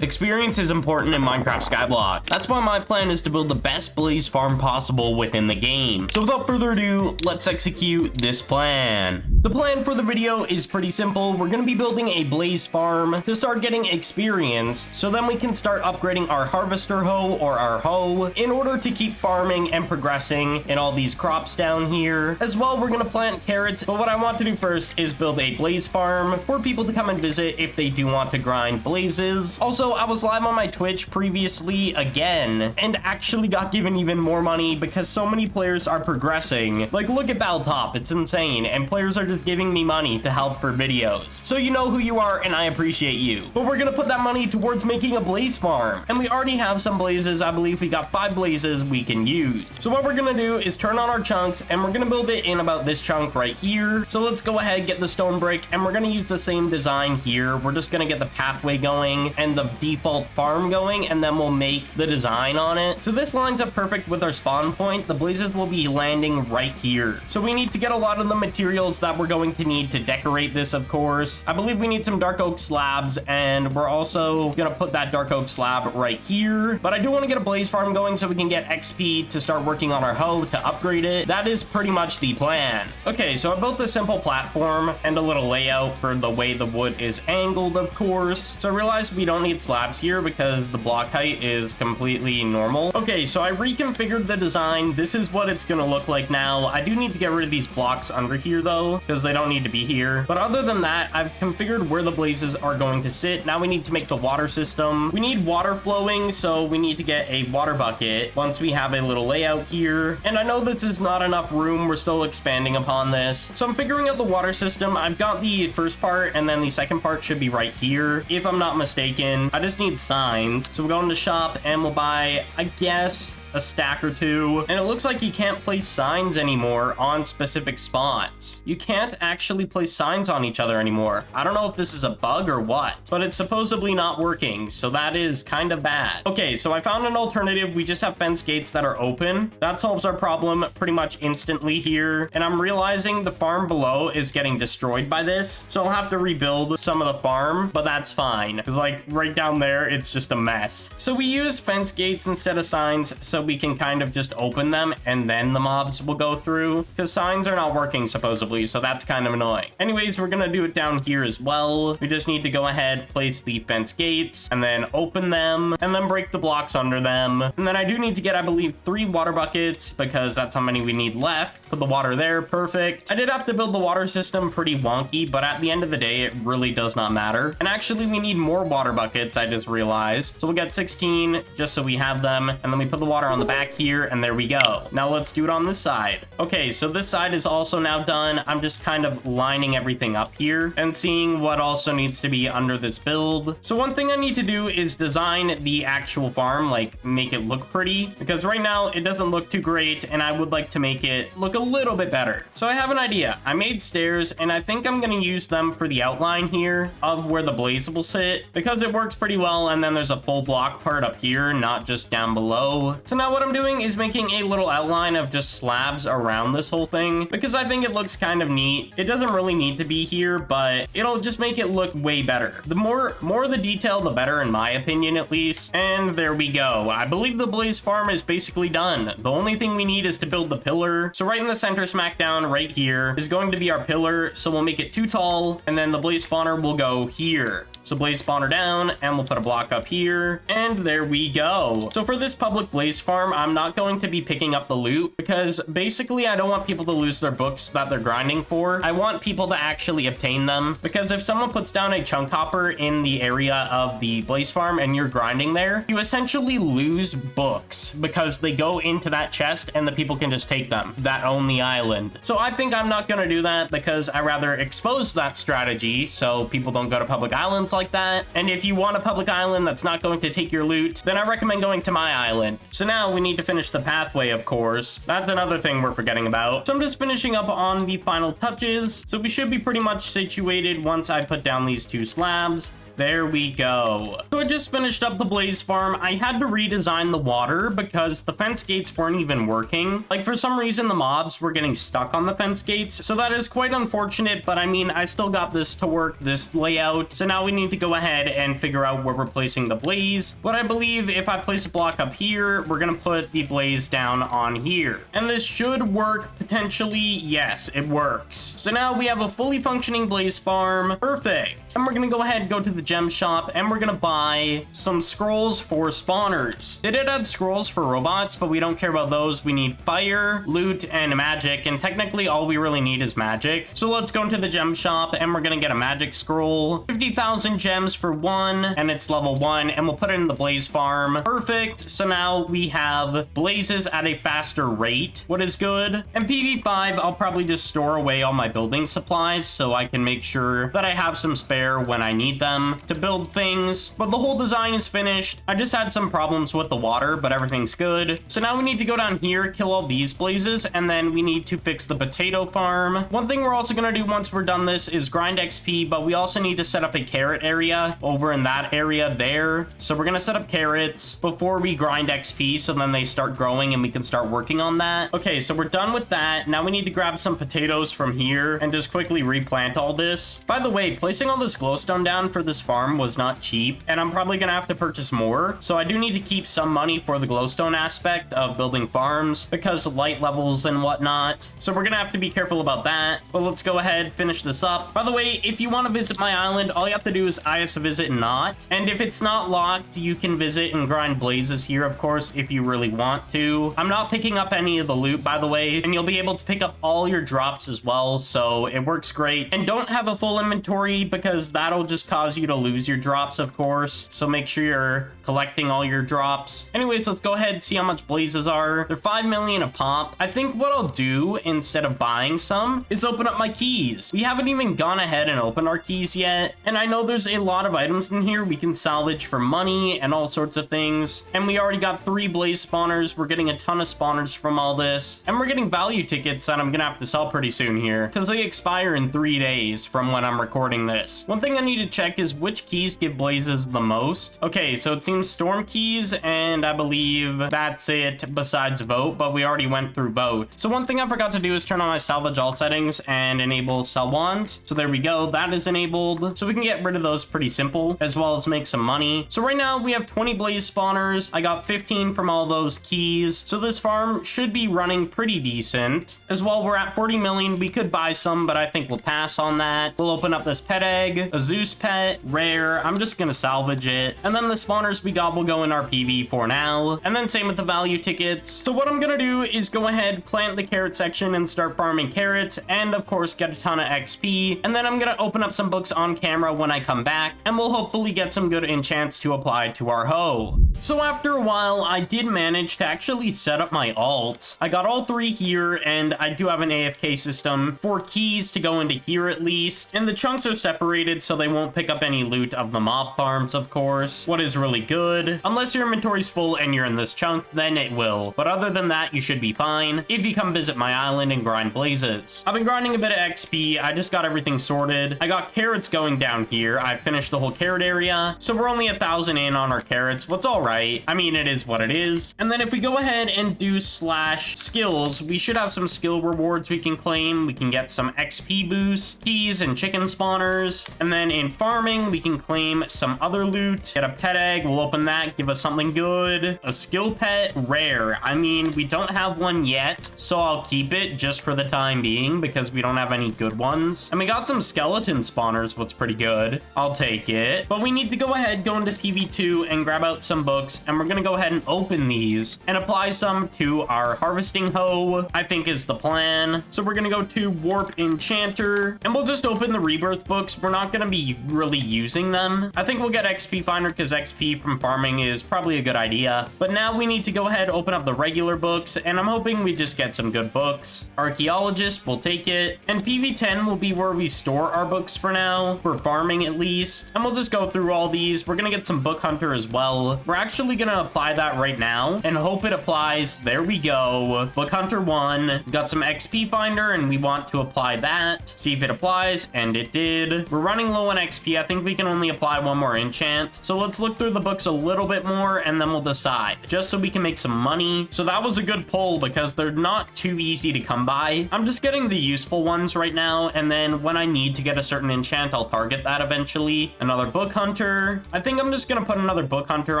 Experience is important in Minecraft Skyblock. That's why my plan is to build the best blaze farm possible within the game. So without further ado, let's execute this plan. The plan for the video is pretty simple. We're going to be building a blaze farm to start getting experience, so then we can start upgrading our harvester hoe or our hoe in order to keep farming and progressing in all these crops down here. As well, we're going to plant carrots, but what I want to do first is build a blaze farm for people to come and visit if they do want to grind blazes. Also, I was live on my Twitch previously again and actually got given even more money because so many players are progressing. Like, look at Baltop, it's insane, and players are just giving me money to help for videos. So you know who you are and I appreciate you. But we're gonna put that money towards making a blaze farm. And we already have some blazes. I believe we got 5 blazes we can use. So what we're gonna do is turn on our chunks and we're gonna build it in about this chunk right here. So let's go ahead, get the stone brick, and we're gonna use the same design here. We're just gonna get the pathway going and the default farm going, and then we'll make the design on it. So this lines up perfect with our spawn point. The blazes will be landing right here. So we need to get a lot of the materials that we're going to need to decorate this, of course. I believe we need some dark oak slabs, and we're also gonna put that dark oak slab right here. But I do want to get a blaze farm going so we can get XP to start working on our hoe to upgrade it. That is pretty much the plan. Okay, so I built a simple platform and a little layout for the way the wood is angled, of course. So I realized we don't need slabs here because the block height is completely normal. Okay, so I reconfigured the design. This is what it's gonna look like now. I do need to get rid of these blocks under here though, because they don't need to be here. But other than that, I've configured where the blazes are going to sit. Now we need to make the water system. We need water flowing, so we need to get a water bucket once we have a little layout here. And I know this is not enough room. We're still expanding upon this. So I'm figuring out the water system. I've got the first part, and then the second part should be right here, if I'm not mistaken. I just need signs. So we'll go into shop and we'll buy, I guess, a stack or two. And it looks like you can't place signs anymore on specific spots. You can't actually place signs on each other anymore. I don't know if this is a bug or what, but it's supposedly not working, so that is kind of bad. Okay, so I found an alternative. We just have fence gates that are open. That solves our problem pretty much instantly here. And I'm realizing the farm below is getting destroyed by this, so I'll have to rebuild some of the farm, but that's fine, because like right down there, it's just a mess. So we used fence gates instead of signs, so we can kind of just open them and then the mobs will go through, because signs are not working supposedly, so that's kind of annoying. Anyways, we're gonna do it down here as well. We just need to go ahead, place the fence gates, and then open them, and then break the blocks under them. And then I do need to get, I believe, 3 water buckets, because that's how many we need left. Put the water there, perfect. I did have to build the water system pretty wonky, but at the end of the day, it really does not matter. And actually, we need more water buckets, I just realized. So we'll get 16, just so we have them, and then we put the water on the back here, and there we go. Now let's do it on this side. Okay, so this side is also now done. I'm just kind of lining everything up here and seeing what also needs to be under this build. So one thing I need to do is design the actual farm, like make it look pretty, because right now it doesn't look too great, and I would like to make it look a little bit better. So I have an idea. I made stairs, and I think I'm going to use them for the outline here of where the blaze will sit, because it works pretty well, and then there's a full block part up here, not just down below. So now what I'm doing is making a little outline of just slabs around this whole thing, because I think it looks kind of neat. It doesn't really need to be here, but it'll just make it look way better. The more the detail, the better, in my opinion, at least. And there we go. I believe the blaze farm is basically done. The only thing we need is to build the pillar. So right in the center, smack down right here, is going to be our pillar. So we'll make it too tall, and then the blaze spawner will go here. So blaze spawner down, and we'll put a block up here, and there we go. So for this public blaze farm, I'm not going to be picking up the loot, because basically I don't want people to lose their books that they're grinding for. I want people to actually obtain them, because if someone puts down a chunk hopper in the area of the blaze farm and you're grinding there, you essentially lose books because they go into that chest and the people can just take them that own the island. So I think I'm not going to do that, because I rather expose that strategy so people don't go to public islands like that. And if you want a public island that's not going to take your loot, then I recommend going to my island. So now we need to finish the pathway, of course. That's another thing we're forgetting about. So I'm just finishing up on the final touches. So we should be pretty much situated once I put down these 2 slabs. There we go. So I just finished up the blaze farm. I had to redesign the water because the fence gates weren't even working. Like, for some reason, the mobs were getting stuck on the fence gates. So that is quite unfortunate, but I mean, I still got this to work, this layout. So now we need to go ahead and figure out where we're placing the blaze. But I believe if I place a block up here, we're gonna put the blaze down on here. And this should work potentially. Yes, it works. So now we have a fully functioning blaze farm. Perfect. And we're gonna go ahead and go to the gem shop and we're gonna buy some scrolls for spawners. They did add scrolls for robots, but we don't care about those. We need fire, loot, and magic. And technically all we really need is magic. So let's go into the gem shop and we're gonna get a magic scroll. 50,000 gems for one, and it's level 1, and we'll put it in the blaze farm. Perfect. So now we have blazes at a faster rate, what is good. And PV5, I'll probably just store away all my building supplies so I can make sure that I have some spare when I need them to build things. But the whole design is finished. I just had some problems with the water, but everything's good. So now we need to go down here, kill all these blazes, and then we need to fix the potato farm. One thing we're also gonna do once we're done this is grind XP, but we also need to set up a carrot area over in that area there. So we're gonna set up carrots before we grind XP, so then they start growing and we can start working on that. Okay, so we're done with that. Now we need to grab some potatoes from here and just quickly replant all this. By the way, placing all this glowstone down for this farm was not cheap, and I'm probably gonna have to purchase more. So I do need to keep some money for the glowstone aspect of building farms because of light levels and whatnot. So we're gonna have to be careful about that. But let's go ahead, finish this up. By the way, if you want to visit my island, all you have to do is IS a visit not. And if it's not locked, you can visit and grind blazes here, of course, if you really want to. I'm not picking up any of the loot, by the way, and you'll be able to pick up all your drops as well, so it works great. And don't have a full inventory because that'll just cause you to lose your drops, of course. So make sure you're collecting all your drops. Anyways, let's go ahead and see how much blazes are. They're 5 million a pop. I think what I'll do instead of buying some is open up my keys. We haven't even gone ahead and opened our keys yet. And I know there's a lot of items in here we can salvage for money and all sorts of things. And we already got 3 blaze spawners. We're getting a ton of spawners from all this. And we're getting value tickets that I'm gonna have to sell pretty soon here because they expire in 3 days from when I'm recording this. One thing I need to check is which keys give blazes the most. Okay, so it seems storm keys, and I believe that's it besides vote, but we already went through vote. So one thing I forgot to do is turn on my salvage all settings and enable sell wands. So there we go, that is enabled. So we can get rid of those pretty simple, as well as make some money. So right now we have 20 blaze spawners. I got 15 from all those keys. So this farm should be running pretty decent. As well, we're at 40 million. We could buy some, but I think we'll pass on that. We'll open up this pet egg, a Zeus pet, rare. I'm just gonna salvage it. And then the spawners we got will go in our PV for now. And then same with the value tickets. So what I'm gonna do is go ahead, plant the carrot section and start farming carrots, and of course get a ton of XP. And then I'm gonna open up some books on camera when I come back, and we'll hopefully get some good enchants to apply to our hoe. So after a while, I did manage to actually set up my alts. I got all 3 here, and I do have an AFK system for keys to go into here at least. And the chunks are separated so they won't pick up any loot of the mob farms, of course, what is really good. Unless your inventory's full and you're in this chunk, then it will. But other than that, you should be fine if you come visit my island and grind blazes. I've been grinding a bit of XP. I just got everything sorted. I got carrots going down here. I finished the whole carrot area. So we're only 1,000 in on our carrots. What's all right. I mean, it is what it is. And then if we go ahead and do slash skills, we should have some skill rewards we can claim. We can get some XP boosts, keys, and chicken spawners. And then in farming, we can claim some other loot. Get a pet egg. We'll open that. Give us something good. A skill pet, rare. I mean, we don't have one yet, so I'll keep it just for the time being because we don't have any good ones. And we got some skeleton spawners, what's pretty good. I'll take it. But we need to go ahead, go into PV2 and grab out some books, and we're gonna go ahead and open these and apply some to our harvesting hoe, I think is the plan. So we're gonna go to Warp Enchanter, and we'll just open the rebirth books. We're not gonna be really using them. I think we'll get XP Finder because XP from farming is probably a good idea. But now we need to go ahead, open up the regular books, and I'm hoping we just get some good books. Archaeologist, we'll take it. And PV10 will be where we store our books for now, for farming at least. And we'll just go through all these. We're gonna get some Book Hunter as well. We're actually actually gonna apply that right now and hope it applies. There we go. Book Hunter 1. Got some XP Finder, and we want to apply that. See if it applies, and it did. We're running low on XP. I think we can only apply one more enchant. So let's look through the books a little bit more, and then we'll decide, just so we can make some money. So that was a good pull because they're not too easy to come by. I'm just getting the useful ones right now, and then when I need to get a certain enchant, I'll target that eventually. Another Book Hunter. I think I'm just gonna put another Book Hunter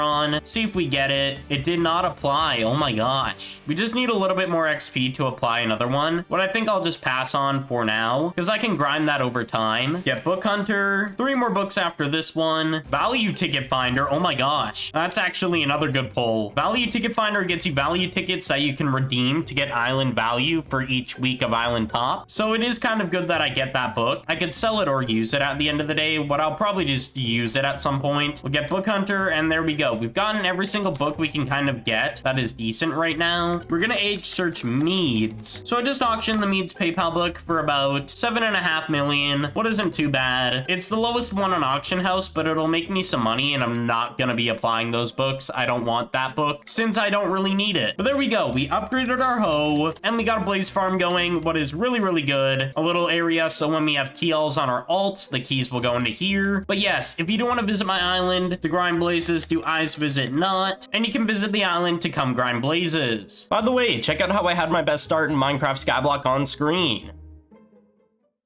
on, see if we get it. It did not apply. Oh my gosh. We just need a little bit more XP to apply another one. What I think I'll just pass on for now, because I can grind that over time. Get Book Hunter. 3 more books after this one. Value Ticket Finder. Oh my gosh. That's actually another good pull. Value Ticket Finder gets you value tickets that you can redeem to get island value for each week of Island Top. So it is kind of good that I get that book. I could sell it or use it at the end of the day, but I'll probably just use it at some point. We'll get Book Hunter, and there we go. We've gotten every single book we can kind of get that is decent right now. We're gonna age search Meads. So I just auctioned the Meads PayPal book for about 7.5 million. What isn't too bad. It's the lowest one on Auction House, but it'll make me some money, and I'm not gonna be applying those books. I don't want that book since I don't really need it. But there we go. We upgraded our hoe, and we got a blaze farm going, what is really, really good. A little area, so when we have keys on our alts, the keys will go into here. But yes, if you do want to visit my island to grind blazes, do eyes visit not, and you can visit the island to come grind blazes. By the way, check out how I had my best start in Minecraft Skyblock on screen.